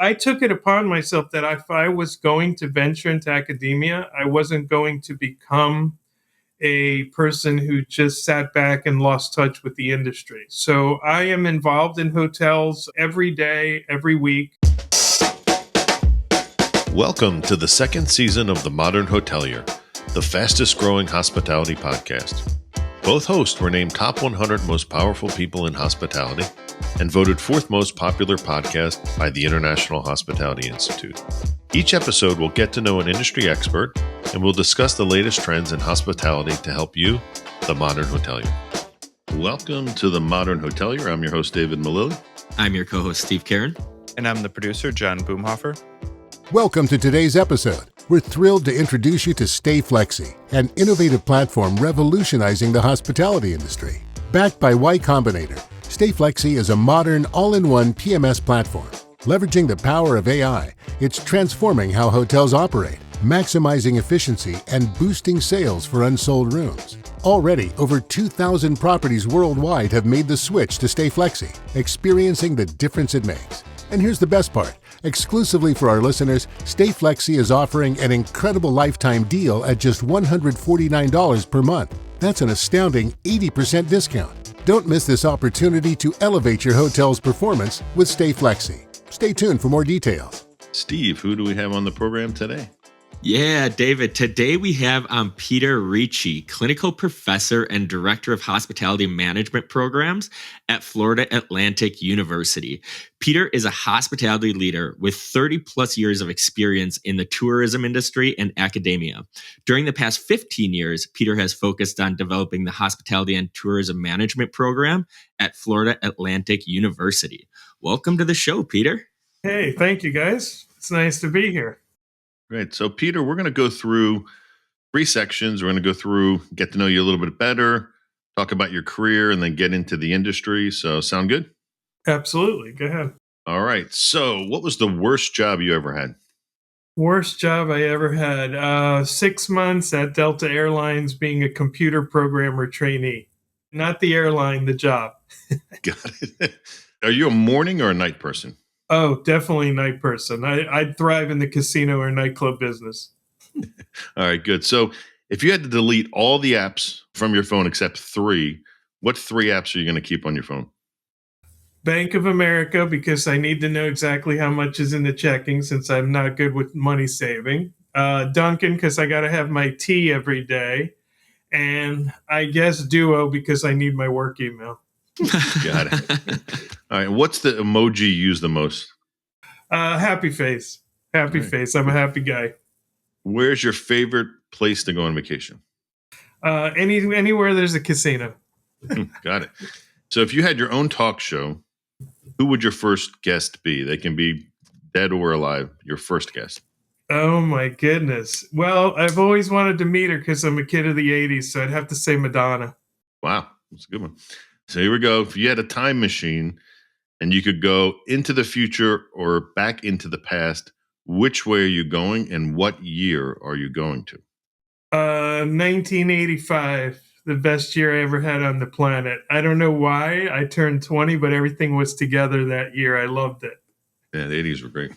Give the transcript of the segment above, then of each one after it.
I took it upon myself that if I was going to venture into academia, I wasn't going to become a person who just sat back and lost touch with the industry. So I am involved in hotels every day, every week. Welcome to the second season of The Modern Hotelier, the fastest growing hospitality podcast. Both hosts were named top 100 most powerful people in hospitality and voted fourth most popular podcast by the International Hospitality Institute. Each episode will get to know an industry expert and we'll discuss the latest trends in hospitality to help you, the modern hotelier. Welcome to The Modern Hotelier. I'm your host, David Malilli. I'm your co-host, Steve Karen. And I'm the producer, John Boomhofer. Welcome to today's episode. We're thrilled to introduce you to StayFlexi, an innovative platform revolutionizing the hospitality industry. Backed by Y Combinator, StayFlexi is a modern, all-in-one PMS platform. Leveraging the power of AI, it's transforming how hotels operate, maximizing efficiency, and boosting sales for unsold rooms. Already, over 2,000 properties worldwide have made the switch to StayFlexi, experiencing the difference it makes. And here's the best part. Exclusively for our listeners, StayFlexi is offering an incredible lifetime deal at just $149 per month. That's an astounding 80% discount. Don't miss this opportunity to elevate your hotel's performance with StayFlexi. Stay tuned for more details. Steve, who do we have on the program today? Yeah, David, today we have Peter Ricci, clinical professor and director of hospitality management programs at Florida Atlantic University. Peter is a hospitality leader with 30 plus years of experience in the tourism industry and academia. During the past 15 years, Peter has focused on developing the hospitality and tourism management program at Florida Atlantic University. Welcome to the show, Peter. Hey, thank you guys. It's nice to be here. Great. So, Peter, we're going to go through three sections. We're going to go through, get to know you a little bit better, talk about your career, and then get into the industry. So, sound good? Absolutely. Go ahead. All right. So, what was the worst job you ever had? Worst job I ever had. 6 months at Delta Airlines being a computer programmer trainee. Not the airline, the job. Got it. Are you a morning or a night person? Oh, definitely night person. I'd thrive in the casino or nightclub business. All right, good. So if you had to delete all the apps from your phone except three, what three apps are you going to keep on your phone? Bank of America, because I need to know exactly how much is in the checking since I'm not good with money saving. Dunkin, because I got to have my tea every day. And I guess Duo, because I need my work email. Got it. All right. What's the emoji you use the most? Happy face. Happy face. I'm a happy guy. Where's your favorite place to go on vacation? Anywhere there's a casino. Got it. So if you had your own talk show, who would your first guest be? They can be dead or alive. Your first guest. Oh, my goodness. Well, I've always wanted to meet her because I'm a kid of the 80s, so I'd have to say Madonna. Wow. That's a good one. So here we go. If you had a time machine and you could go into the future or back into the past, which way are you going and what year are you going to? 1985, the best year I ever had on the planet. I don't know why. I turned 20, but everything was together that year. I loved it. Yeah, the 80s were great.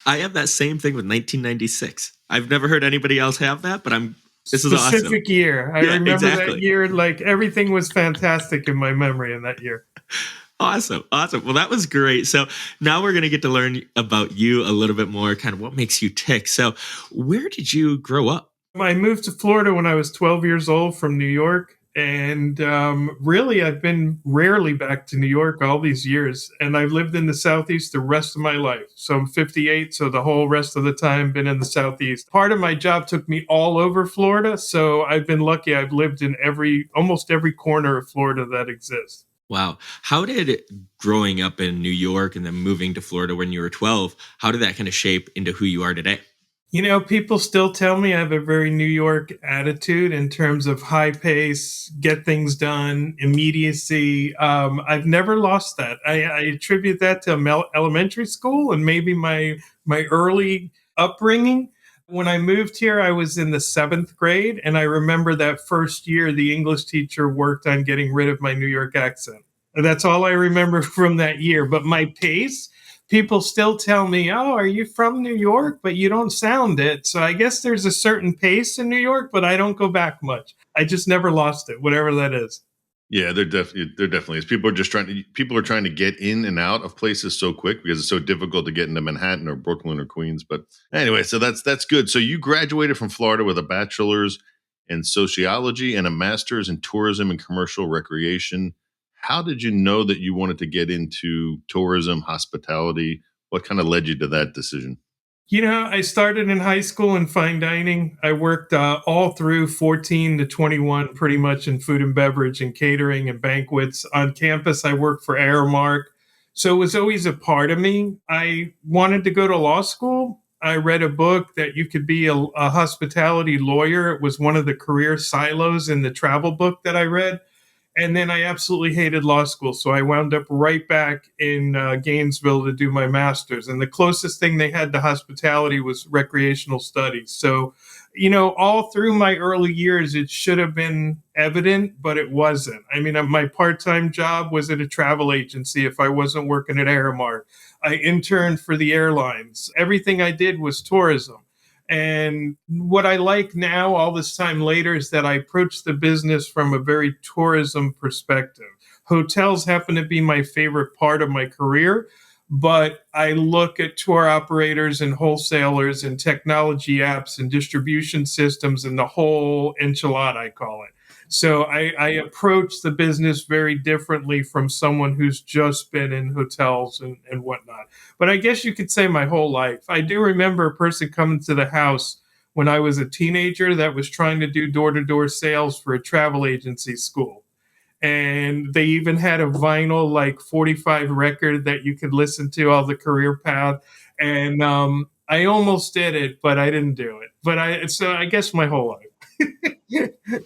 I have that same thing with 1996. I've never heard anybody else have that, but this is awesome. Specific year. I remember that year, like everything was fantastic in my memory in that year. Awesome. Well, that was great. So now we're going to get to learn about you a little bit more, kind of what makes you tick. So where did you grow up? I moved to Florida when I was 12 years old from New York. And really, I've been rarely back to New York all these years. And I've lived in the Southeast the rest of my life. So I'm 58. So the whole rest of the time been in the Southeast. Part of my job took me all over Florida. So I've been lucky. I've lived in almost every corner of Florida that exists. Wow. How did growing up in New York and then moving to Florida when you were 12, how did that kind of shape into who you are today? You know, people still tell me I have a very New York attitude in terms of high pace, get things done, immediacy. I've never lost that. I attribute that to elementary school and maybe my early upbringing. When I moved here, I was in the 7th grade, and I remember that first year the English teacher worked on getting rid of my New York accent. That's all I remember from that year. But my pace people still tell me, "Oh, are you from New York? But you don't sound it." So I guess there's a certain pace in New York, but I don't go back much. I just never lost it, whatever that is. Yeah, there definitely is. People are trying to get in and out of places so quick because it's so difficult to get into Manhattan or Brooklyn or Queens. But anyway, so that's good. So you graduated from Florida with a bachelor's in sociology and a master's in tourism and commercial recreation. How did you know that you wanted to get into tourism, hospitality? What kind of led you to that decision? I started in high school in fine dining. I worked all through 14 to 21, pretty much in food and beverage and catering and banquets. On campus, I worked for Aramark. So it was always a part of me. I wanted to go to law school. I read a book that you could be a hospitality lawyer. It was one of the career silos in the travel book that I read. And then I absolutely hated law school. So I wound up right back in Gainesville to do my master's. And the closest thing they had to hospitality was recreational studies. So, all through my early years, it should have been evident, but it wasn't. I mean, my part time job was at a travel agency if I wasn't working at Aramark. I interned for the airlines. Everything I did was tourism. And what I like now, all this time later, is that I approach the business from a very tourism perspective. Hotels happen to be my favorite part of my career, but I look at tour operators and wholesalers and technology apps and distribution systems and the whole enchilada, I call it. So I approach the business very differently from someone who's just been in hotels and whatnot. But I guess you could say my whole life. I do remember a person coming to the house when I was a teenager that was trying to do door-to-door sales for a travel agency school. And they even had a vinyl, like 45 record that you could listen to, all the career path. And I almost did it, but I didn't do it. So I guess my whole life.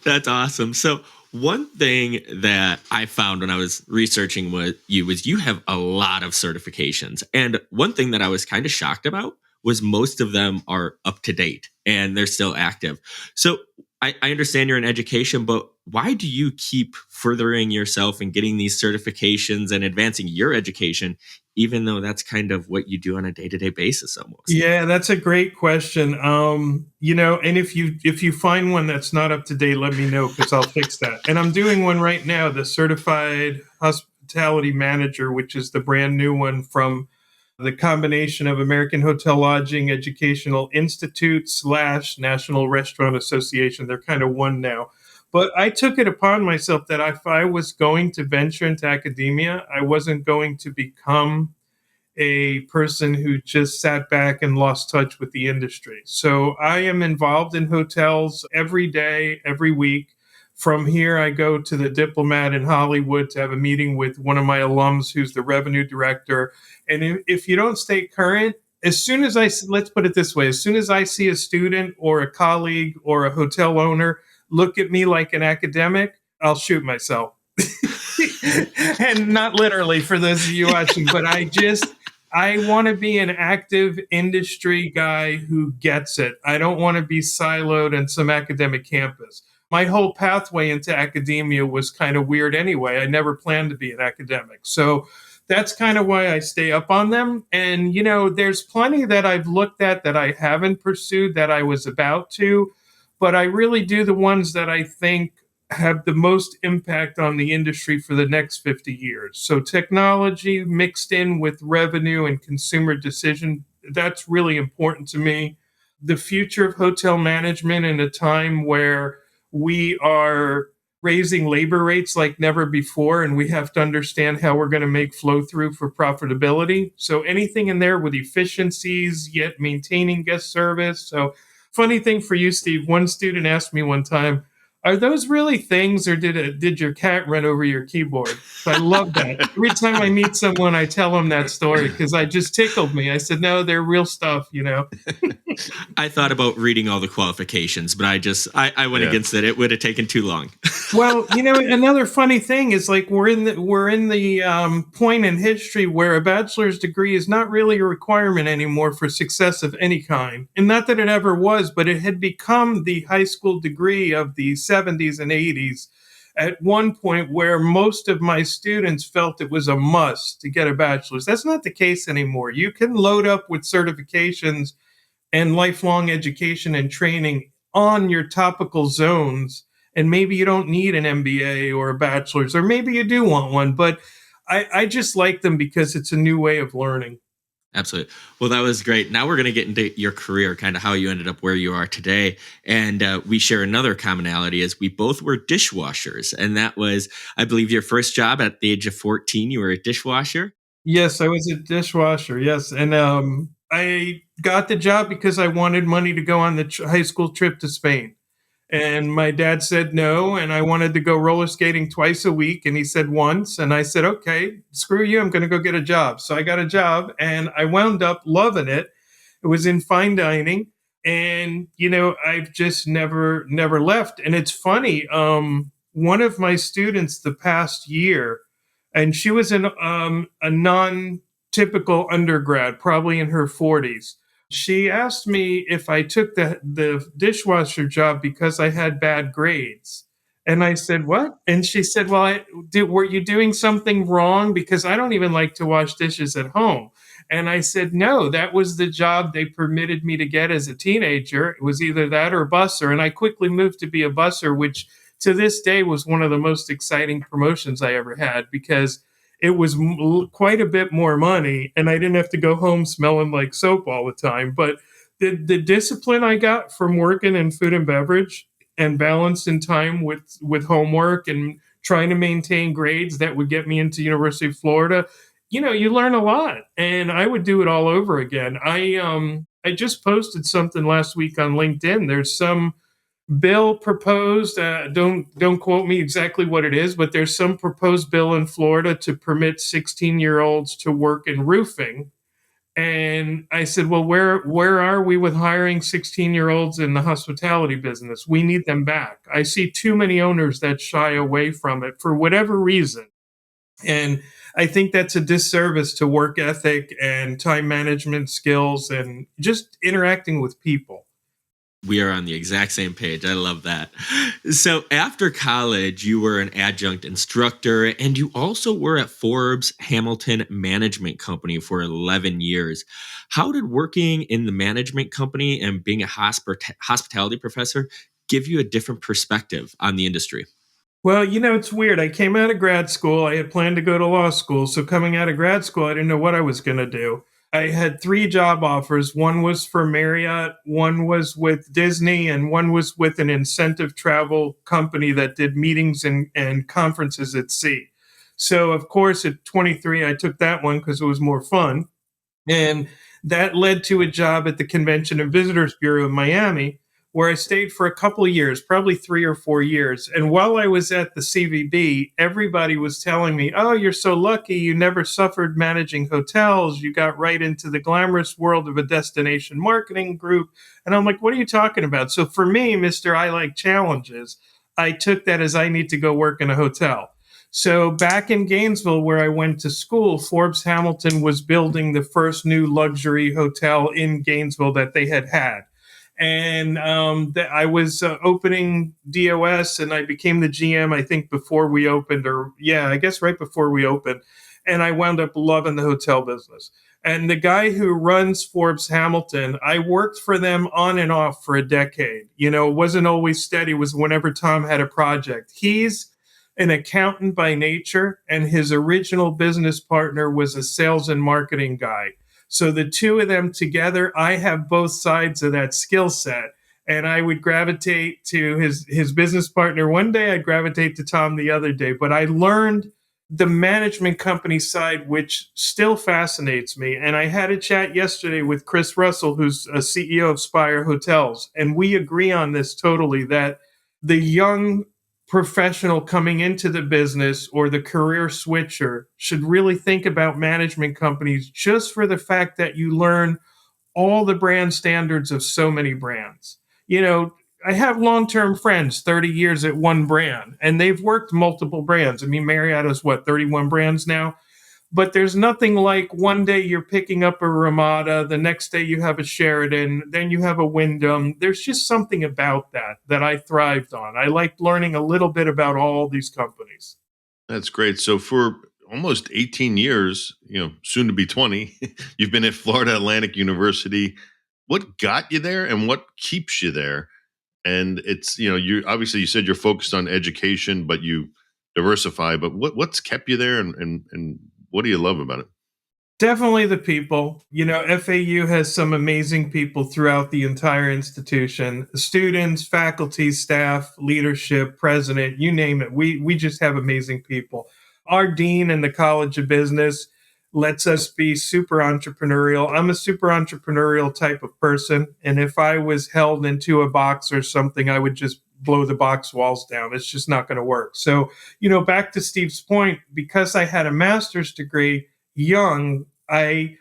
That's awesome. So one thing that I found when I was researching what you was you have a lot of certifications. And one thing that I was kind of shocked about was most of them are up to date and they're still active. So I understand you're in education, but why do you keep furthering yourself and getting these certifications and advancing your education, even though that's kind of what you do on a day-to-day basis almost? Yeah, that's a great question. And if you find one that's not up to date, let me know because I'll fix that. And I'm doing one right now, the Certified Hospitality Manager, which is the brand new one from the combination of American Hotel Lodging Educational Institute / National Restaurant Association. They're kind of one now. But I took it upon myself that if I was going to venture into academia, I wasn't going to become a person who just sat back and lost touch with the industry. So I am involved in hotels every day, every week. From here, I go to the Diplomat in Hollywood to have a meeting with one of my alums who's the revenue director. And if you don't stay current, let's put it this way, as soon as I see a student or a colleague or a hotel owner look at me like an academic, I'll shoot myself. And not literally for those of you watching, but I want to be an active industry guy who gets it. I don't want to be siloed in some academic campus. My whole pathway into academia was kind of weird anyway. I never planned to be an academic. So that's kind of why I stay up on them. And, there's plenty that I've looked at that I haven't pursued that I was about to, but I really do the ones that I think have the most impact on the industry for the next 50 years. So technology mixed in with revenue and consumer decision, that's really important to me. The future of hotel management in a time where we are raising labor rates like never before, and we have to understand how we're going to make flow through for profitability. So anything in there with efficiencies, yet maintaining guest service. So funny thing for you, Steve, one student asked me one time, are those really things or did your cat run over your keyboard? So I love that. Every time I meet someone, I tell them that story because I just tickled me. I said, no, they're real stuff, I thought about reading all the qualifications, but I went against it. It would have taken too long. Well, another funny thing is like we're in the point in history where a bachelor's degree is not really a requirement anymore for success of any kind. And not that it ever was, but it had become the high school degree of the 70s and 80s. at one point where most of my students felt it was a must to get a bachelor's. That's not the case anymore. You can load up with certifications and lifelong education and training on your topical zones. And maybe you don't need an MBA or a bachelor's, or maybe you do want one, but I just like them because it's a new way of learning. Absolutely. Well, that was great. Now we're going to get into your career, kind of how you ended up where you are today. And we share another commonality is we both were dishwashers. And that was, I believe, your first job at the age of 14. You were a dishwasher. Yes, I was a dishwasher. Yes. And I got the job because I wanted money to go on the high school trip to Spain. And my dad said no, and I wanted to go roller skating twice a week, and he said once, and I said, okay, screw you, I'm going to go get a job. So I got a job, and I wound up loving it. It was in fine dining, and I've just never left. And it's funny, one of my students the past year, and she was a non-typical undergrad, probably in her 40s. She asked me if I took the dishwasher job because I had bad grades. And I said, what? And she said, well, were you doing something wrong? Because I don't even like to wash dishes at home. And I said, no, that was the job they permitted me to get as a teenager. It was either that or busser. And I quickly moved to be a busser, which to this day was one of the most exciting promotions I ever had, because it was quite a bit more money, and I didn't have to go home smelling like soap all the time. But the discipline I got from working in food and beverage and balancing time with homework and trying to maintain grades that would get me into University of Florida, you learn a lot, and I would do it all over again. I just posted something last week on LinkedIn. There's some bill proposed. Don't quote me exactly what it is, but there's some proposed bill in Florida to permit 16-year-olds to work in roofing. And I said, well, where are we with hiring 16-year-olds in the hospitality business? We need them back. I see too many owners that shy away from it for whatever reason. And I think that's a disservice to work ethic and time management skills and just interacting with people. We are on the exact same page. I love that. So after college, you were an adjunct instructor, and you also were at Forbes Hamilton Management Company for 11 years. How did working in the management company and being a hospitality professor give you a different perspective on the industry? Well, it's weird. I came out of grad school. I had planned to go to law school. So coming out of grad school, I didn't know what I was going to do. I had 3 job offers. One was for Marriott, one was with Disney, and one was with an incentive travel company that did meetings and conferences at sea. So, of course, at 23, I took that one because it was more fun. And that led to a job at the Convention and Visitors Bureau in Miami, where I stayed for a couple of years, probably 3 or 4 years. And while I was at the CVB, everybody was telling me, oh, you're so lucky. You never suffered managing hotels. You got right into the glamorous world of a destination marketing group. And I'm like, what are you talking about? So for me, Mr. I like challenges, I took that as I need to go work in a hotel. So back in Gainesville, where I went to school, Forbes Hamilton was building the first new luxury hotel in Gainesville that they had. And I was opening DOS, and I became the GM, I think, before we opened, I guess right before we opened. And I wound up loving the hotel business. And the guy who runs Forbes Hamilton, I worked for them on and off for a decade. It wasn't always steady. It was whenever Tom had a project. He's an accountant by nature, and his original business partner was a sales and marketing guy. So the two of them together, I have both sides of that skill set. And I would gravitate to his business partner one day, I'd gravitate to Tom the other day. But I learned the management company side, which still fascinates me. And I had a chat yesterday with Chris Russell, who's a CEO of Spire Hotels. And we agree on this totally, that the young professional coming into the business or the career switcher should really think about management companies, just for the fact that you learn all the brand standards of so many brands. I have long-term friends, 30 years at one brand, and they've worked multiple brands. I mean, Marriott is 31 brands now. But there's nothing like one day you're picking up a Ramada, the next day you have a Sheraton, then you have a Wyndham. There's just something about that I thrived on. I liked learning a little bit about all these companies. That's great. So for almost 18 years, soon to be 20, you've been at Florida Atlantic University. What got you there and what keeps you there? And it's, you obviously you said you're focused on education, but you diversify, but what's kept you there and what do you love about it? Definitely the people. FAU has some amazing people throughout the entire institution. Students, faculty, staff, leadership, president, you name it. We just have amazing people. Our dean in the College of Business lets us be super entrepreneurial. I'm a super entrepreneurial type of person. And if I was held into a box or something, I would just blow the box walls down. It's just not going to work. So, back to Steve's point, because I had a master's degree young, I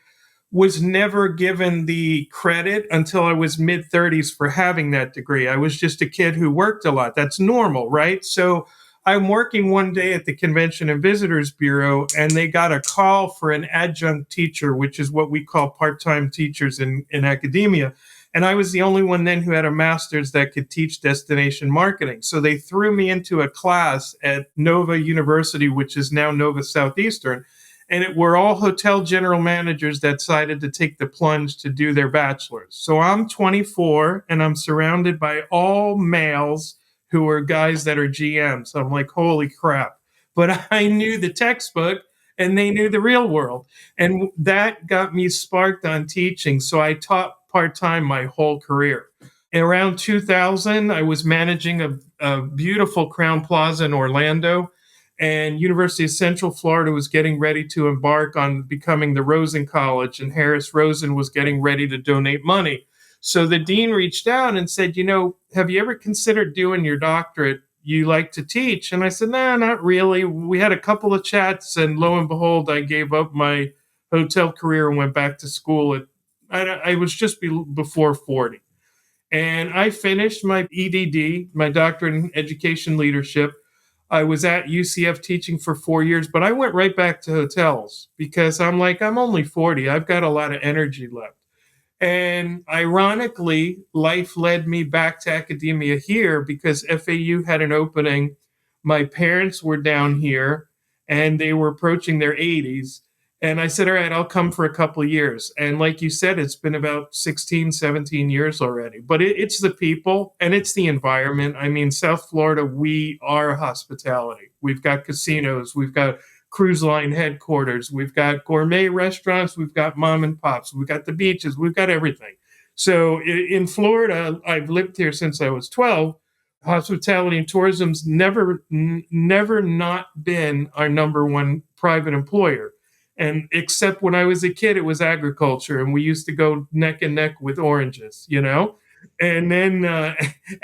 was never given the credit until I was mid 30s for having that degree. I was just a kid who worked a lot. That's normal, right? So I'm working one day at the Convention and Visitors Bureau, and they got a call for an adjunct teacher, which is what we call part-time teachers in academia. And I was the only one then who had a master's that could teach destination marketing. So they threw me into a class at Nova University, which is now Nova Southeastern. And it were all hotel general managers that decided to take the plunge to do their bachelor's. So I'm 24 and I'm surrounded by all males who are guys that are GMs. So I'm like, holy crap. But I knew the textbook and they knew the real world. And that got me sparked on teaching. So I taught part-time my whole career. Around 2000, I was managing a beautiful Crowne Plaza in Orlando. And University of Central Florida was getting ready to embark on becoming the Rosen College, and Harris Rosen was getting ready to donate money. So the dean reached out and said, have you ever considered doing your doctorate? You like to teach? And I said, nah, not really. We had a couple of chats, and lo and behold, I gave up my hotel career and went back to school. I was just before 40. And I finished my EDD, my doctorate in education leadership. I was at UCF teaching for 4 years, but I went right back to hotels because I'm like, I'm only 40. I've got a lot of energy left. And ironically, life led me back to academia here because FAU had an opening. My parents were down here and they were approaching their 80s. And I said, all right, I'll come for a couple of years. And like you said, it's been about 16, 17 years already. But it's the people and it's the environment. I mean, South Florida, we are hospitality. We've got casinos. We've got cruise line headquarters. We've got gourmet restaurants. We've got mom and pops. We've got the beaches. We've got everything. So in Florida, I've lived here since I was 12. Hospitality and tourism's never not been our number one private employer. And except when I was a kid, it was agriculture, and we used to go neck and neck with oranges, And then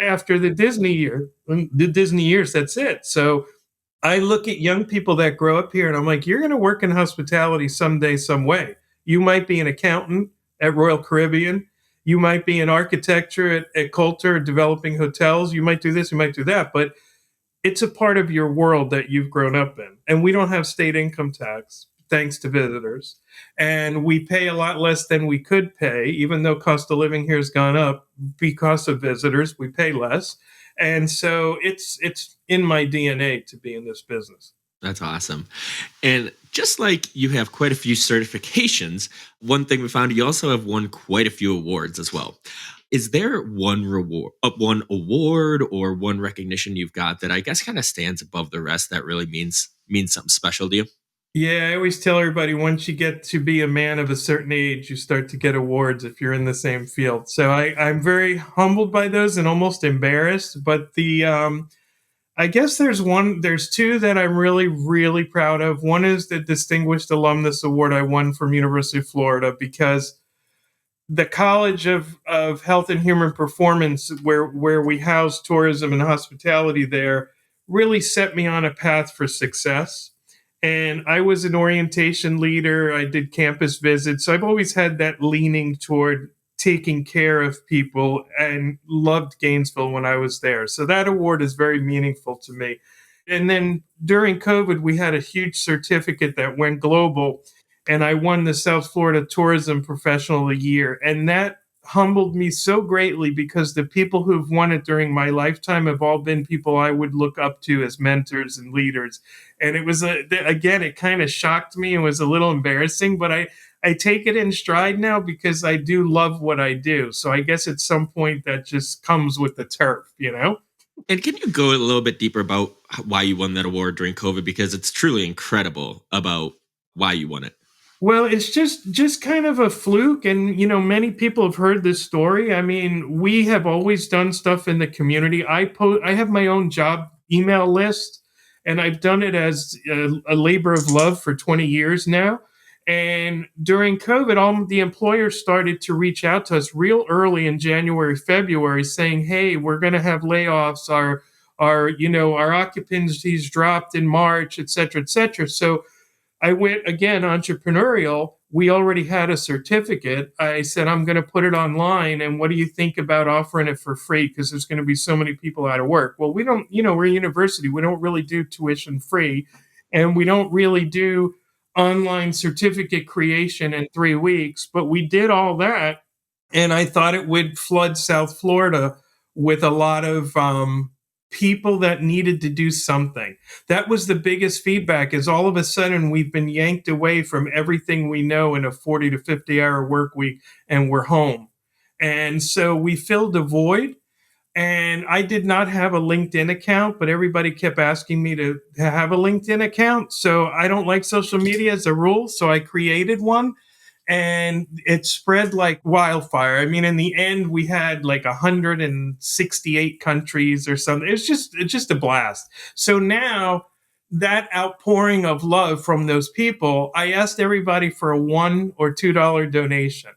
after the Disney years, that's it. So I look at young people that grow up here, and I'm like, you're going to work in hospitality someday, some way. You might be an accountant at Royal Caribbean. You might be in architecture at Coulter, developing hotels. You might do this, you might do that, but it's a part of your world that you've grown up in. And we don't have state income tax, thanks to visitors. And we pay a lot less than we could pay, even though cost of living here has gone up because of visitors, we pay less. And so it's in my DNA to be in this business. That's awesome. And just like you have quite a few certifications, one thing we found, you also have won quite a few awards as well. Is there one award or one recognition you've got that I guess kind of stands above the rest that really means something special to you? Yeah, I always tell everybody once you get to be a man of a certain age, you start to get awards if you're in the same field. So I'm very humbled by those and almost embarrassed. But I guess there's two that I'm really, really proud of. One is the Distinguished Alumnus Award I won from University of Florida because the College of Health and Human Performance, where we house tourism and hospitality there, really set me on a path for success. And I was an orientation leader. I did campus visits. So I've always had that leaning toward taking care of people and loved Gainesville when I was there. So that award is very meaningful to me. And then during COVID, we had a huge certificate that went global, and I won the South Florida Tourism Professional of the Year. And that humbled me so greatly because the people who've won it during my lifetime have all been people I would look up to as mentors and leaders. And it was, again, it kind of shocked me and was a little embarrassing, but I take it in stride now because I do love what I do. So I guess at some point that just comes with the turf, you know? And can you go a little bit deeper about why you won that award during COVID? Because it's truly incredible about why you won it. Well, it's just kind of a fluke, and many people have heard this story. I mean, we have always done stuff in the community. I have my own job email list, and I've done it as a labor of love for 20 years now. And during COVID, all the employers started to reach out to us real early in January, February, saying, "Hey, we're going to have layoffs. Our occupancy's dropped in March, et cetera, et cetera." So I went again entrepreneurial. We already had a certificate. I said, I'm going to put it online. And what do you think about offering it for free? Because there's going to be so many people out of work. Well, we don't, we're a university. We don't really do tuition free. And we don't really do online certificate creation in 3 weeks. But we did all that. And I thought it would flood South Florida with a lot of people that needed to do something. That was the biggest feedback, is all of a sudden we've been yanked away from everything we know in a 40 to 50 hour work week, and we're home. And so we filled a void. And I did not have a LinkedIn account, but everybody kept asking me to have a LinkedIn account. So I don't like social media as a rule. So I created one, and it spread like wildfire. I mean, in the end, we had like 168 countries or something. It's just a blast. So now that outpouring of love from those people, I asked everybody for a $1 or $2 donation.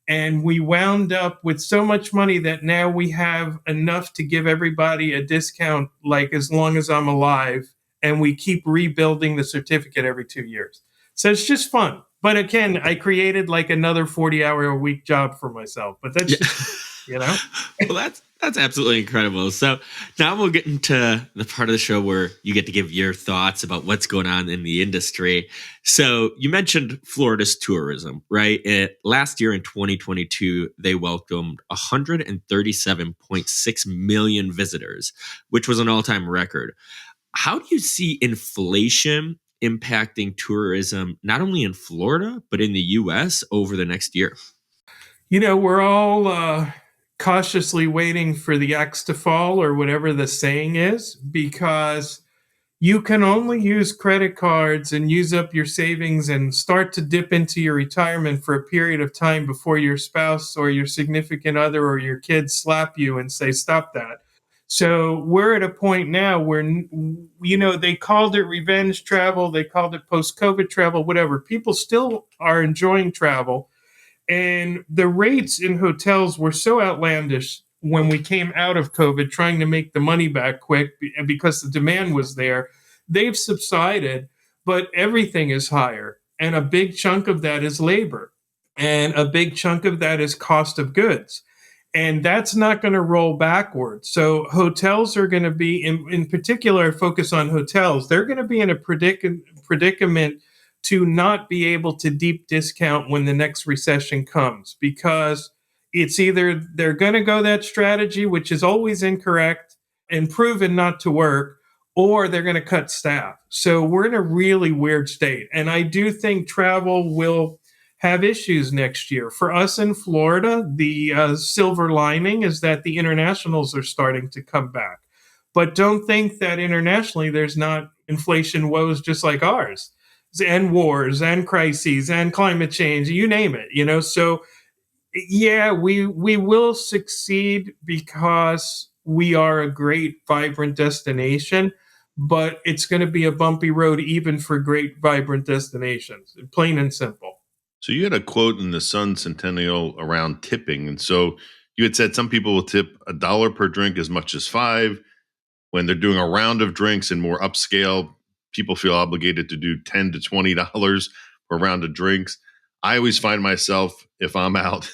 And we wound up with so much money that now we have enough to give everybody a discount, like as long as I'm alive. And we keep rebuilding the certificate every 2 years. So it's just fun. But again, I created like another 40-hour-a-week job for myself. But that's just, Well, that's absolutely incredible. So now we'll get into the part of the show where you get to give your thoughts about what's going on in the industry. So you mentioned Florida's tourism, right? Last year in 2022, they welcomed 137.6 million visitors, which was an all-time record. How do you see inflation impacting tourism, not only in Florida, but in the US over the next year? We're all cautiously waiting for the axe to fall, or whatever the saying is, because you can only use credit cards and use up your savings and start to dip into your retirement for a period of time before your spouse or your significant other or your kids slap you and say, stop that. So we're at a point now where, they called it revenge travel, they called it post-COVID travel, whatever. People still are enjoying travel. And the rates in hotels were so outlandish when we came out of COVID, trying to make the money back quick because the demand was there. They've subsided, but everything is higher. And a big chunk of that is labor. And a big chunk of that is cost of goods. And that's not going to roll backwards. So hotels are going to be, in particular, focus on hotels. They're going to be in a predicament to not be able to deep discount when the next recession comes, because it's either they're going to go that strategy, which is always incorrect and proven not to work, or they're going to cut staff. So we're in a really weird state. And I do think travel will have issues next year. For us in Florida, the silver lining is that the internationals are starting to come back. But don't think that internationally there's not inflation woes just like ours, and wars and crises and climate change, you name it, So yeah, we will succeed because we are a great, vibrant destination, but it's going to be a bumpy road even for great, vibrant destinations, plain and simple. So you had a quote in the Sun Centennial around tipping. And so you had said some people will tip $1 per drink as much as 5. When they're doing a round of drinks and more upscale, people feel obligated to do $10 to $20 per round of drinks. I always find myself, if I'm out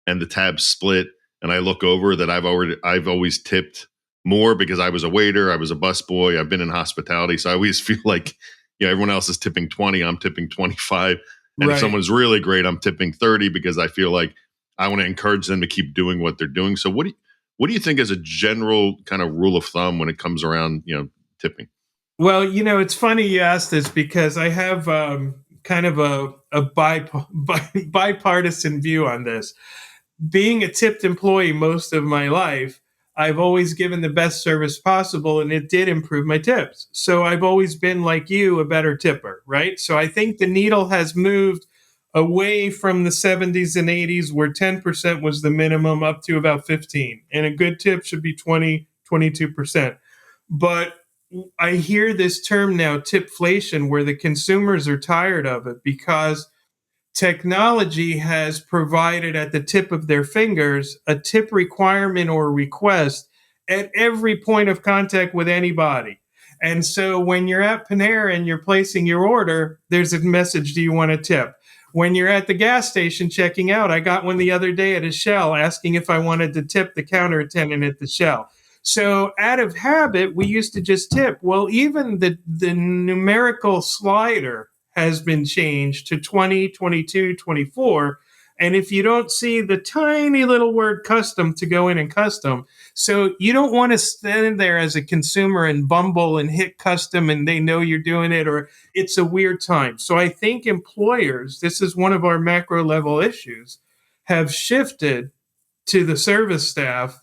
and the tab's split and I look over, that I've always tipped more because I was a waiter, I was a busboy, I've been in hospitality. So I always feel like, everyone else is tipping 20, I'm tipping 25. And if Right. someone's really great, I'm tipping 30 because I feel like I want to encourage them to keep doing what they're doing. So what do you think is a general kind of rule of thumb when it comes around, tipping? Well, it's funny you asked this because I have kind of a bipartisan view on this. Being a tipped employee most of my life, I've always given the best service possible, and it did improve my tips. So I've always been, like you, a better tipper, right? So I think the needle has moved away from the 70s and 80s where 10% was the minimum up to about 15. And a good tip should be 20, 22%. But I hear this term now, tipflation, where the consumers are tired of it because technology has provided at the tip of their fingers a tip requirement or request at every point of contact with anybody. And so when you're at Panera and you're placing your order, there's a message, do you want a tip? When you're at the gas station checking out, I got one the other day at a Shell asking if I wanted to tip the counter attendant at the Shell. So out of habit, we used to just tip. Well, even the numerical slider has been changed to 20, 22, 24. And if you don't see the tiny little word custom to go in and custom, so you don't want to stand there as a consumer and bumble and hit custom and they know you're doing it, or it's a weird time. So I think employers, this is one of our macro level issues, have shifted to the service staff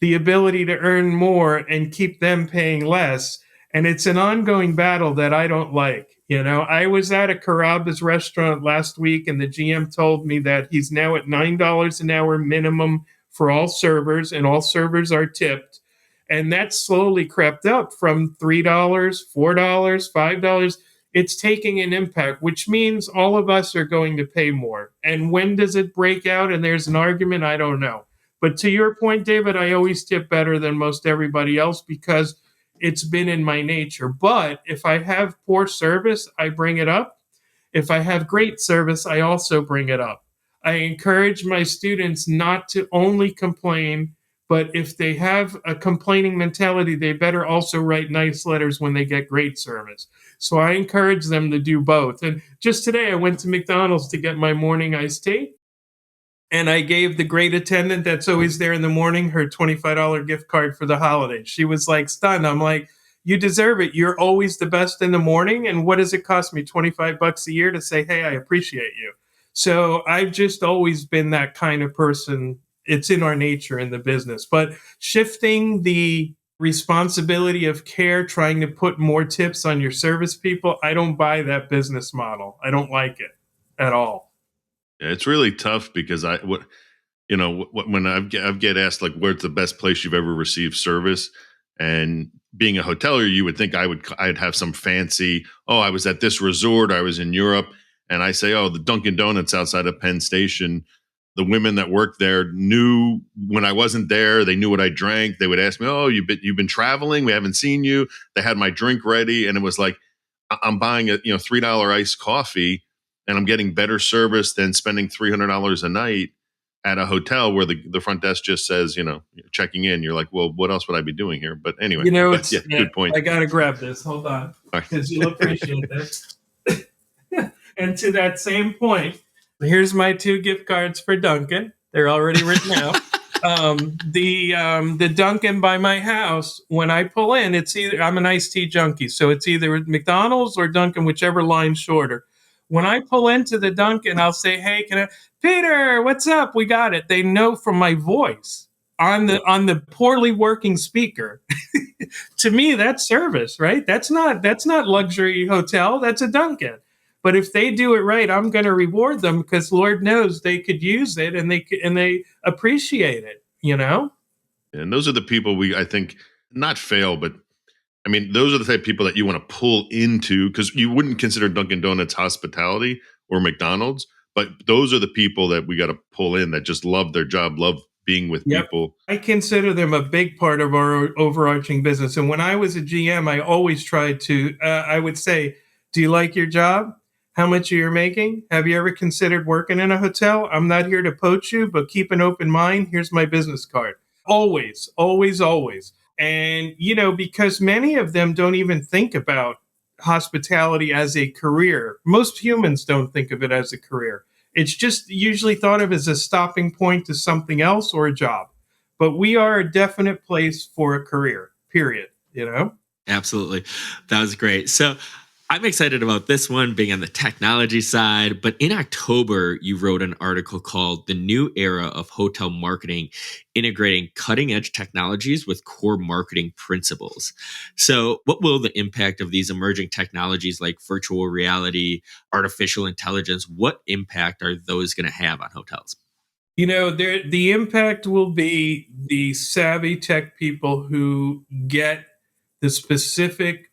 the ability to earn more and keep them paying less. And it's an ongoing battle that I don't like. I was at a Carrabba's restaurant last week, and the GM told me that he's now at $9 an hour minimum for all servers, and all servers are tipped. And that slowly crept up from $3, $4, $5. It's taking an impact, which means all of us are going to pay more. And when does it break out and there's an argument? I don't know. But to your point, David, I always tip better than most everybody else because it's been in my nature. But if I have poor service, I bring it up. If I have great service, I also bring it up. I encourage my students not to only complain, but if they have a complaining mentality, they better also write nice letters when they get great service. So I encourage them to do both. And just today, I went to McDonald's to get my morning iced tea. And I gave the great attendant that's always there in the morning her $25 gift card for the holidays. She was like stunned. I'm like, you deserve it. You're always the best in the morning. And what does it cost me? $25 a year to say, hey, I appreciate you. So I've just always been that kind of person. It's in our nature in the business. But shifting the responsibility of care, trying to put more tips on your service people, I don't buy that business model. I don't like it at all. Yeah, it's really tough because when I get asked like where's the best place you've ever received service, and being a hotelier, you would think I'd have some fancy. Oh, I was at this resort. I was in Europe, and I say, oh, the Dunkin Donuts outside of Penn Station. The women that worked there knew when I wasn't there. They knew what I drank. They would ask me, "Oh, you've been traveling? We haven't seen you." They had my drink ready, and it was like I'm buying a $3 iced coffee, and I'm getting better service than spending $300 a night at a hotel where the front desk just says, checking in. You're like, well, what else would I be doing here? But anyway, good point. I got to grab this. Hold on, because you'll appreciate this. And to that same point, here's my 2 gift cards for Dunkin'. They're already written out. The Dunkin' by my house, when I pull in, it's either, I'm an iced tea junkie, so it's either McDonald's or Dunkin', whichever line's shorter. When I pull into the Dunkin', I'll say, hey, Peter, what's up? We got it. They know from my voice on the poorly working speaker. To me, that's service, right? That's not luxury hotel. That's a Dunkin'. But if they do it right, I'm going to reward them because Lord knows they could use it and they appreciate it, And those are the people I think, not fail, but I mean, those are the type of people that you want to pull into, because you wouldn't consider Dunkin' Donuts hospitality or McDonald's, but those are the people that we got to pull in that just love their job, love being with people. I consider them a big part of our overarching business. And when I was a GM, I always tried to, I would say, do you like your job? How much you're making? Have you ever considered working in a hotel? I'm not here to poach you, but keep an open mind. Here's my business card. Always, always, always. And, because many of them don't even think about hospitality as a career. Most humans don't think of it as a career. It's just usually thought of as a stopping point to something else or a job. But we are a definite place for a career, period. Absolutely. That was great. So I'm excited about this one being on the technology side. But in October, you wrote an article called The New Era of Hotel Marketing, Integrating Cutting Edge Technologies with Core Marketing Principles. So, what will the impact of these emerging technologies like virtual reality, artificial intelligence, what impact are those going to have on hotels? The impact will be the savvy tech people who get the specific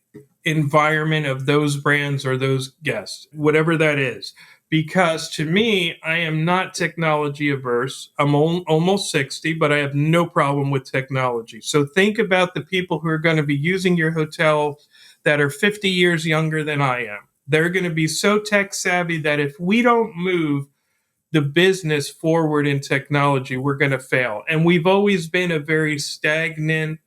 environment of those brands or those guests, whatever that is. Because to me, I am not technology averse. I'm almost 60, but I have no problem with technology. So think about the people who are going to be using your hotel that are 50 years younger than I am. They're going to be so tech savvy that if we don't move the business forward in technology, we're going to fail. And we've always been a very stagnant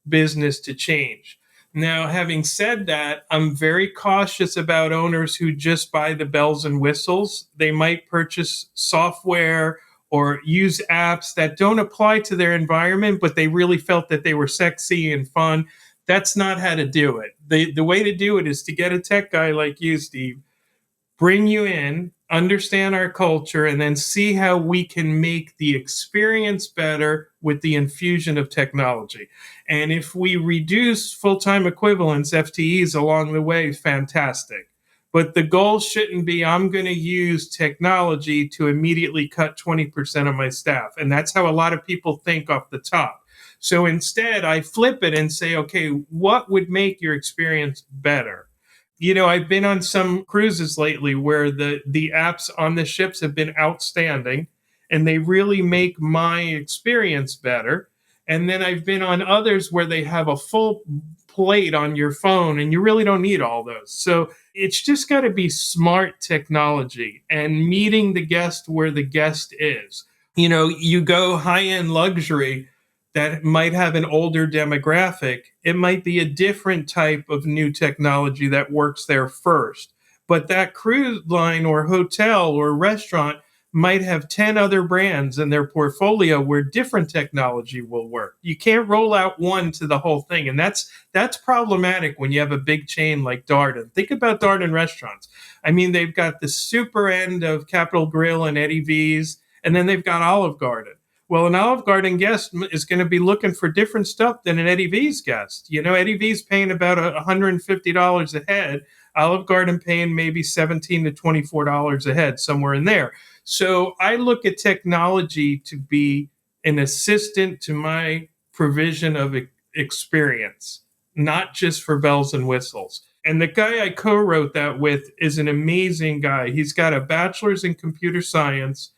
business to change. Now, having said that, I'm very cautious about owners who just buy the bells and whistles. They might purchase software or use apps that don't apply to their environment, but they really felt that they were sexy and fun. That's not how to do it. The way to do it is to get a tech guy like you, Steve, bring you in, understand our culture, and then see how we can make the experience better with the infusion of technology. And if we reduce full-time equivalents, FTEs along the way, fantastic. But the goal shouldn't be, I'm going to use technology to immediately cut 20% of my staff. And that's how a lot of people think off the top. So instead, I flip it and say, okay, what would make your experience better? I've been on some cruises lately where the apps on the ships have been outstanding and they really make my experience better. And then I've been on others where they have a full plate on your phone and you really don't need all those. So it's just got to be smart technology and meeting the guest where the guest is. You go high-end luxury that might have an older demographic, it might be a different type of new technology that works there first. But that cruise line or hotel or restaurant might have 10 other brands in their portfolio where different technology will work. You can't roll out one to the whole thing. And that's problematic when you have a big chain like Darden. Think about Darden restaurants. I mean, they've got the super end of Capitol Grill and Eddie V's, and then they've got Olive Garden. Well, an Olive Garden guest is going to be looking for different stuff than an Eddie V's guest. Eddie V's paying about $150 a head. Olive Garden paying maybe $17 to $24 a head, somewhere in there. So I look at technology to be an assistant to my provision of experience, not just for bells and whistles. And the guy I co-wrote that with is an amazing guy. He's got a bachelor's in computer science,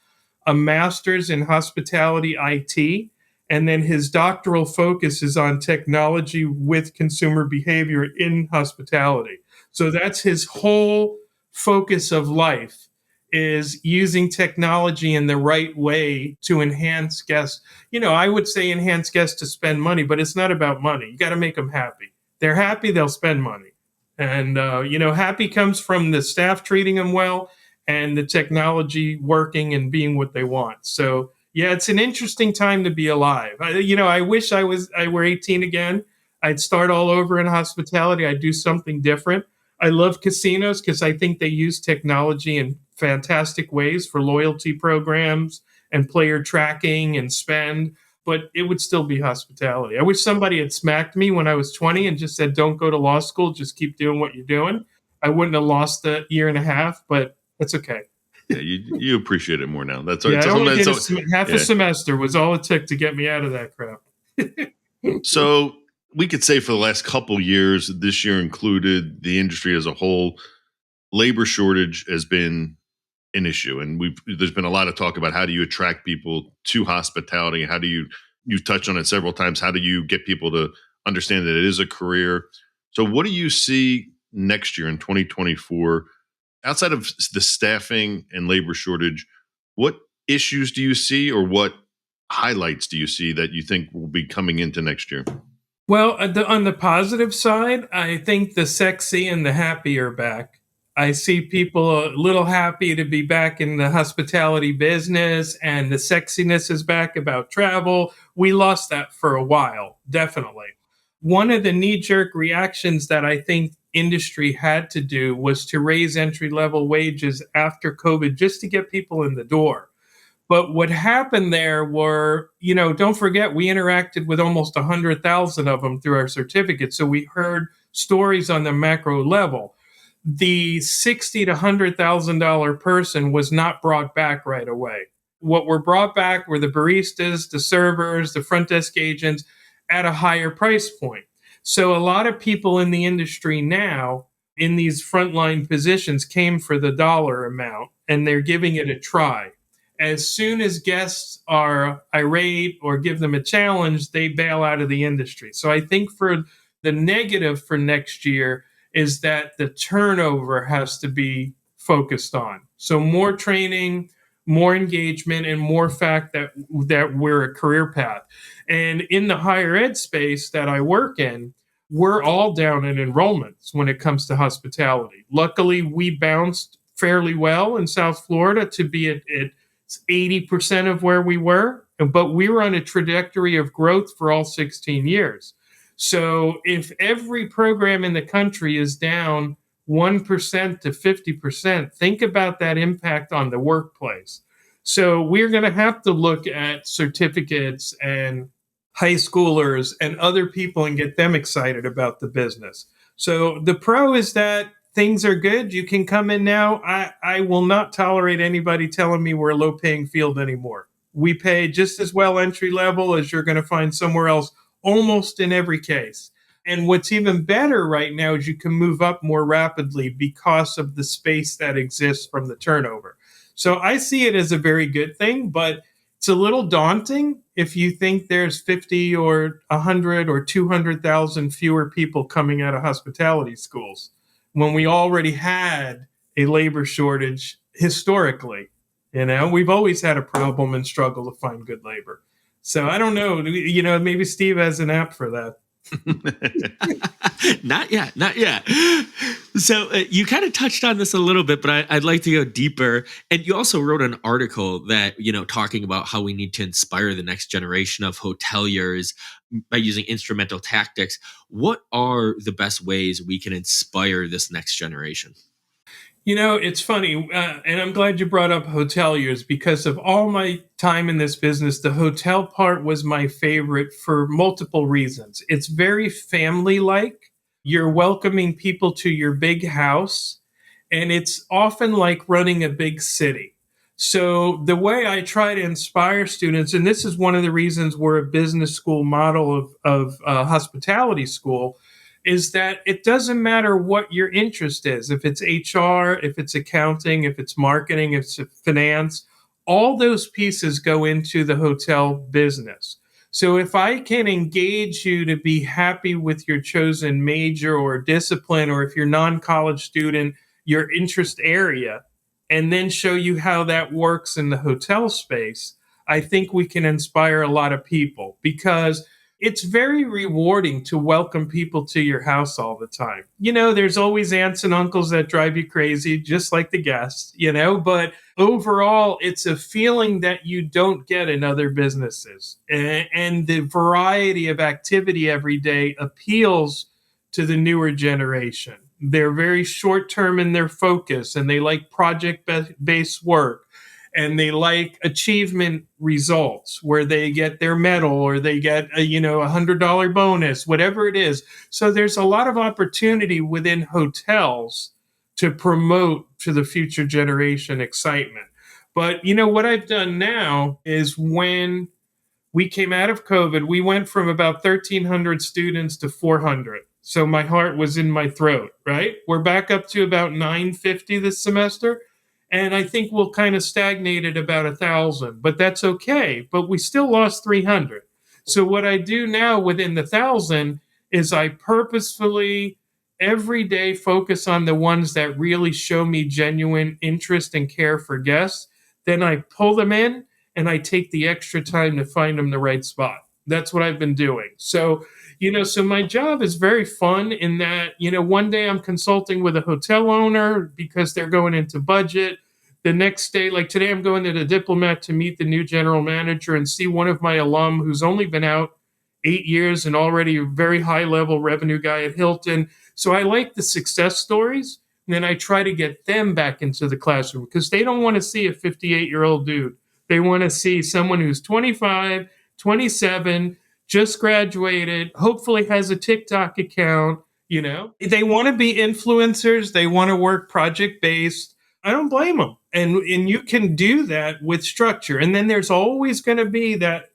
a master's in hospitality IT, and then his doctoral focus is on technology with consumer behavior in hospitality. So that's his whole focus of life, is using technology in the right way to enhance guests. I would say enhance guests to spend money, but it's not about money. You got to make them happy. They're happy, they'll spend money. And, happy comes from the staff treating them well and the technology working and being what they want. So, yeah, it's an interesting time to be alive. I wish I were 18 again. I'd start all over in hospitality. I'd do something different. I love casinos because I think they use technology in fantastic ways for loyalty programs and player tracking and spend, but it would still be hospitality. I wish somebody had smacked me when I was 20 and just said, don't go to law school, just keep doing what you're doing. I wouldn't have lost a year and a half, but that's okay. Yeah, you appreciate it more now. That's yeah. I only did half yeah. a semester was all it took to get me out of that crap. So we could say for the last couple years, this year included, the industry as a whole, labor shortage has been an issue, and there's been a lot of talk about how do you attract people to hospitality, and how do you've touched on it several times. How do you get people to understand that it is a career? So what do you see next year in 2024? Outside of the staffing and labor shortage, what issues do you see, or what highlights do you see that you think will be coming into next year? Well, on the positive side, I think the sexy and the happy are back. I see people a little happy to be back in the hospitality business, and the sexiness is back about travel. We lost that for a while, definitely. One of the knee jerk reactions that I think industry had to do was to raise entry level wages after COVID just to get people in the door. But what happened there were, don't forget, we interacted with almost 100,000 of them through our certificates. So we heard stories on the macro level. The 60 to $100,000 person was not brought back right away. What were brought back were the baristas, the servers, the front desk agents at a higher price point. So a lot of people in the industry now in these frontline positions came for the dollar amount, and they're giving it a try. As soon as guests are irate or give them a challenge, they bail out of the industry. So I think for the negative for next year is that the turnover has to be focused on. So more training, more engagement, and more fact that we're a career path. And in the higher ed space that I work in, we're all down in enrollments when it comes to hospitality. Luckily, we bounced fairly well in South Florida to be at 80% of where we were, but we were on a trajectory of growth for all 16 years. So if every program in the country is down 1% to 50%, think about that impact on the workplace. So we're going to have to look at certificates and high schoolers and other people and get them excited about the business. So the pro is that things are good. You can come in now. I will not tolerate anybody telling me we're a low paying field anymore. We pay just as well entry level as you're going to find somewhere else, almost in every case. And what's even better right now is you can move up more rapidly because of the space that exists from the turnover. So I see it as a very good thing, but it's a little daunting if you think there's 50 or 100 or 200,000 fewer people coming out of hospitality schools when we already had a labor shortage historically. We've always had a problem and struggle to find good labor. So I don't know, maybe Steve has an app for that. Not yet. So you kind of touched on this a little bit, but I'd like to go deeper. And you also wrote an article that, talking about how we need to inspire the next generation of hoteliers by using instrumental tactics. What are the best ways we can inspire this next generation? It's funny, and I'm glad you brought up hoteliers because of all my time in this business, the hotel part was my favorite for multiple reasons. It's very family-like. You're welcoming people to your big house, and it's often like running a big city. So the way I try to inspire students, and this is one of the reasons we're a business school model of hospitality school, is that it doesn't matter what your interest is. If it's HR, if it's accounting, if it's marketing, if it's finance, all those pieces go into the hotel business. So if I can engage you to be happy with your chosen major or discipline, or if you're non-college student, your interest area, and then show you how that works in the hotel space, I think we can inspire a lot of people because it's very rewarding to welcome people to your house all the time. There's always aunts and uncles that drive you crazy, just like the guests, but overall, it's a feeling that you don't get in other businesses. And the variety of activity every day appeals to the newer generation. They're very short term in their focus, and they like project-based work. And they like achievement results where they get their medal or they get a $100 bonus, whatever it is. So there's a lot of opportunity within hotels to promote to the future generation excitement. But what I've done now is when we came out of COVID, we went from about 1,300 students to 400. So my heart was in my throat, right? We're back up to about 950 this semester. And I think we'll kind of stagnate at about 1,000, but that's okay. But we still lost 300. So what I do now within the 1,000 is I purposefully every day focus on the ones that really show me genuine interest and care for guests. Then I pull them in and I take the extra time to find them the right spot. That's what I've been doing. So, So my job is very fun in that, one day I'm consulting with a hotel owner because they're going into budget. The next day, like today, I'm going to the Diplomat to meet the new general manager and see one of my alum who's only been out 8 years and already a very high level revenue guy at Hilton. So I like the success stories. And then I try to get them back into the classroom because they don't want to see a 58-year-old dude. They want to see someone who's 25, 27, just graduated, hopefully has a TikTok account. They want to be influencers. They want to work project based. I don't blame them. And you can do that with structure. And then there's always going to be that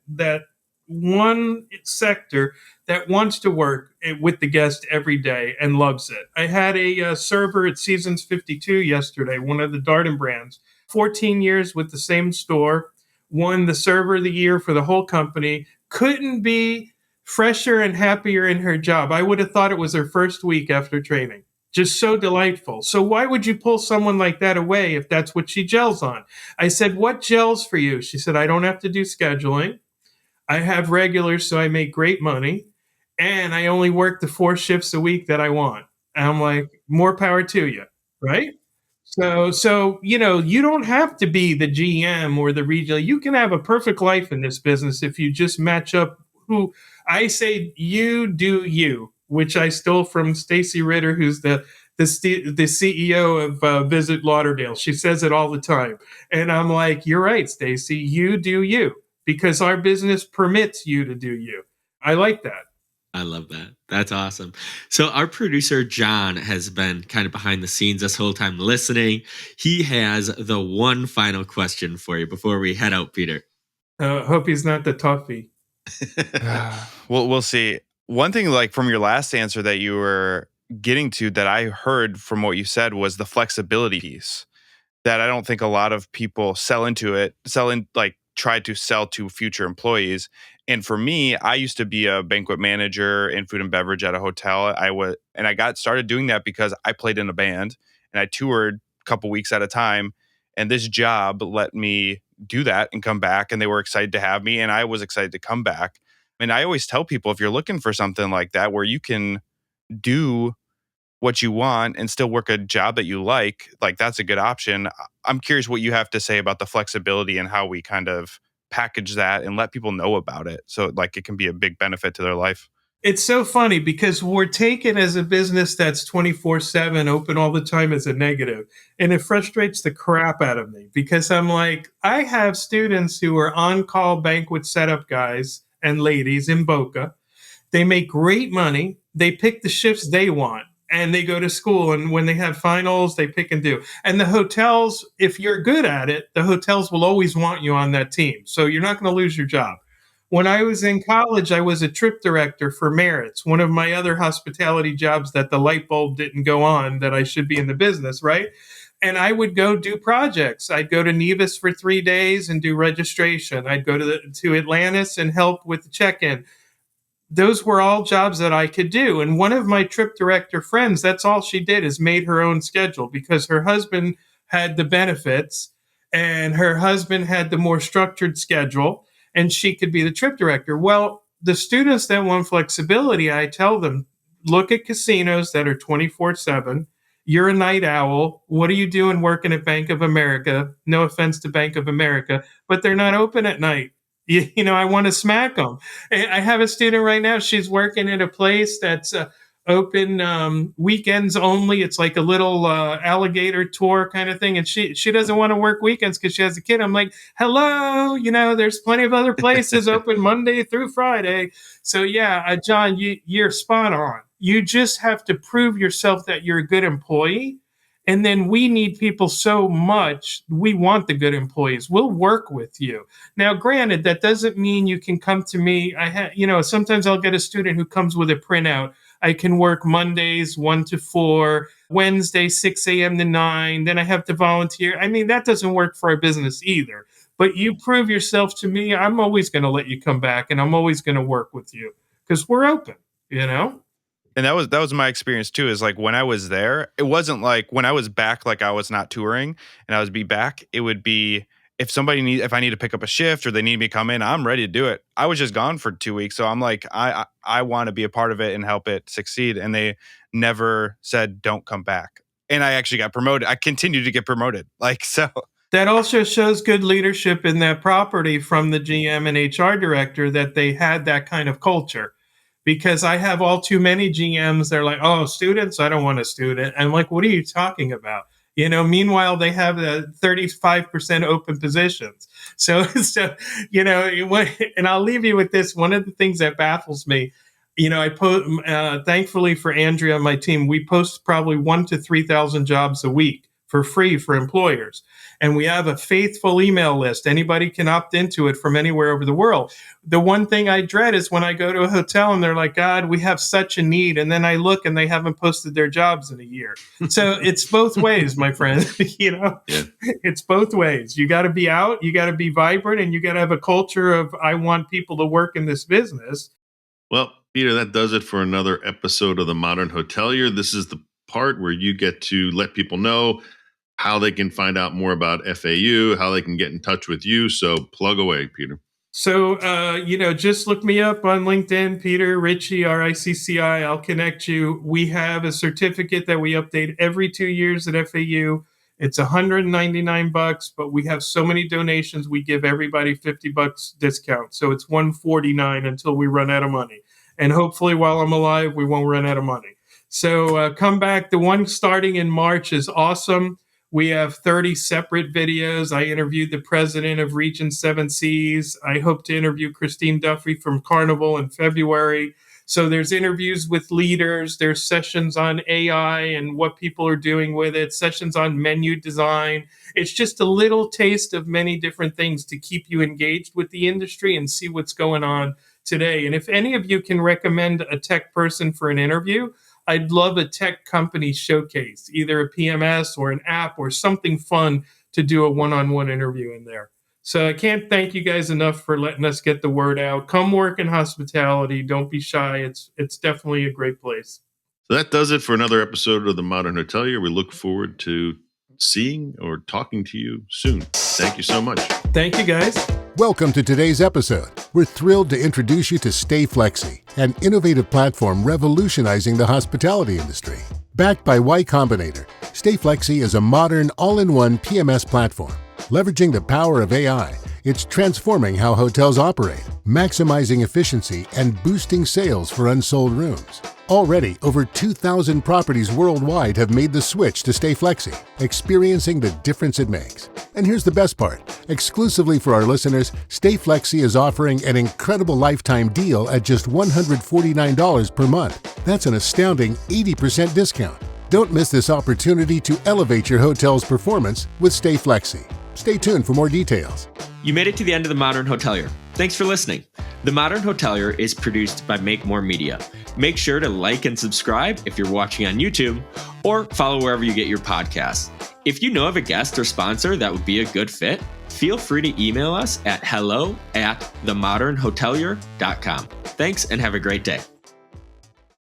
one sector that wants to work with the guest every day and loves it. I had a server at Seasons 52 yesterday, one of the Darden brands, 14 years with the same store, won the server of the year for the whole company, couldn't be fresher and happier in her job. I would have thought it was her first week after training. Just so delightful. So why would you pull someone like that away if that's what she gels on? I said, what gels for you? She said, I don't have to do scheduling. I have regulars, so I make great money. And I only work the 4 shifts a week that I want. And I'm like, more power to you, right? So you don't have to be the GM or the regional. You can have a perfect life in this business if you just match up who I say you do you, which I stole from Stacy Ritter, who's the CEO of Visit Lauderdale. She says it all the time. And I'm like, you're right, Stacy, you do you, because our business permits you to do you. I like that. I love that. That's awesome. So our producer, John, has been kind of behind the scenes this whole time listening. He has the one final question for you before we head out, Peter. Hope he's not the toffee. Well, we'll see. One thing, like from your last answer that you were getting to that I heard from what you said was the flexibility piece that I don't think a lot of people try to sell to future employees. And for me, I used to be a banquet manager in food and beverage at a hotel. I got started doing that because I played in a band and I toured a couple weeks at a time. And this job let me do that and come back. And they were excited to have me. And I was excited to come back. And I always tell people, if you're looking for something like that, where you can do what you want and still work a job that you like that's a good option. I'm curious what you have to say about the flexibility and how we kind of package that and let people know about it. So it can be a big benefit to their life. It's so funny because we're taken as a business that's 24/7 open all the time as a negative. And it frustrates the crap out of me because I'm like, I have students who are on-call banquet setup guys and ladies in Boca. They make great money. They pick the shifts they want and they go to school. And when they have finals, they pick and do. And the hotels, if you're good at it, the hotels will always want you on that team. So you're not going to lose your job. When I was in college, I was a trip director for Merritt's, one of my other hospitality jobs that the light bulb didn't go on, that I should be in the business, right? And I would go do projects. I'd go to Nevis for 3 days and do registration. I'd go to Atlantis and help with the check-in. Those were all jobs that I could do. And one of my trip director friends, that's all she did is made her own schedule because her husband had the benefits and her husband had the more structured schedule and she could be the trip director. Well, the students that want flexibility, I tell them, look at casinos that are 24/7. You're a night owl. What are you doing working at Bank of America? No offense to Bank of America, but they're not open at night. I want to smack them. I have a student right now. She's working at a place that's open weekends only. It's like a little alligator tour kind of thing. And she doesn't want to work weekends because she has a kid. I'm like, hello, there's plenty of other places open Monday through Friday. So yeah, John, you're spot on. You just have to prove yourself that you're a good employee. And then we need people so much. We want the good employees. We'll work with you. Now, granted, that doesn't mean you can come to me. Sometimes I'll get a student who comes with a printout. I can work Mondays 1 to 4, Wednesday 6 a.m. to 9. Then I have to volunteer. I mean, that doesn't work for our business either. But you prove yourself to me. I'm always going to let you come back, and I'm always going to work with you because we're open. And that was my experience too, is like when I was there, it wasn't like when I was back, like I was not touring and I would be back, it would be if I need to pick up a shift or they need me to come in, I'm ready to do it. I was just gone for 2 weeks. So I'm like, I want to be a part of it and help it succeed. And they never said, don't come back. And I actually got promoted. I continued to get promoted. So that also shows good leadership in that property from the GM and HR director, that they had that kind of culture. Because I have all too many GMs, they're like, oh, students, I don't want a student. And I'm like, what are you talking about? Meanwhile, they have 35% open positions. So, and I'll leave you with this. One of the things that baffles me, thankfully for Andrea and my team, we post probably 1,000 to 3,000 jobs a week for free for employers. And we have a faithful email list. Anybody can opt into it from anywhere over the world. The one thing I dread is when I go to a hotel and they're like, God, we have such a need. And then I look and they haven't posted their jobs in a year. So it's both ways, my friend. Yeah. It's both ways. You got to be out, you got to be vibrant, and you got to have a culture of, I want people to work in this business. Well, Peter, that does it for another episode of The Modern Hotelier. This is the part where you get to let people know how they can find out more about FAU, how they can get in touch with you. So plug away, Peter. So, just look me up on LinkedIn, Peter Ricci, Ricci. I'll connect you. We have a certificate that we update every 2 years at FAU. It's $199, but we have so many donations, we give everybody $50 discount. So it's $149 until we run out of money. And hopefully while I'm alive, we won't run out of money. So come back. The one starting in March is awesome. We have 30 separate videos. I interviewed the president of Region 7 Seas. I hope to interview Christine Duffy from Carnival in February. So there's interviews with leaders. There's sessions on AI and what people are doing with it, sessions on menu design. It's just a little taste of many different things to keep you engaged with the industry and see what's going on today. And if any of you can recommend a tech person for an interview, I'd love a tech company showcase, either a PMS or an app or something fun to do a one-on-one interview in there. So I can't thank you guys enough for letting us get the word out. Come work in hospitality. Don't be shy. It's definitely a great place. So that does it for another episode of The Modern Hotelier. We look forward to seeing or talking to you soon. Thank you so much. Thank you, guys. Welcome to today's episode. We're thrilled to introduce you to StayFlexi, an innovative platform revolutionizing the hospitality industry. Backed by Y Combinator, StayFlexi is a modern all-in-one PMS platform. Leveraging the power of AI, it's transforming how hotels operate, maximizing efficiency, and boosting sales for unsold rooms. Already, over 2,000 properties worldwide have made the switch to StayFlexi, experiencing the difference it makes. And here's the best part. Exclusively for our listeners, StayFlexi is offering an incredible lifetime deal at just $149 per month. That's an astounding 80% discount. Don't miss this opportunity to elevate your hotel's performance with StayFlexi. Stay tuned for more details. You made it to the end of The Modern Hotelier. Thanks for listening. The Modern Hotelier is produced by Make More Media. Make sure to like and subscribe if you're watching on YouTube, or follow wherever you get your podcasts. If you know of a guest or sponsor that would be a good fit, feel free to email us at hello@themodernhotelier.com. Thanks and have a great day.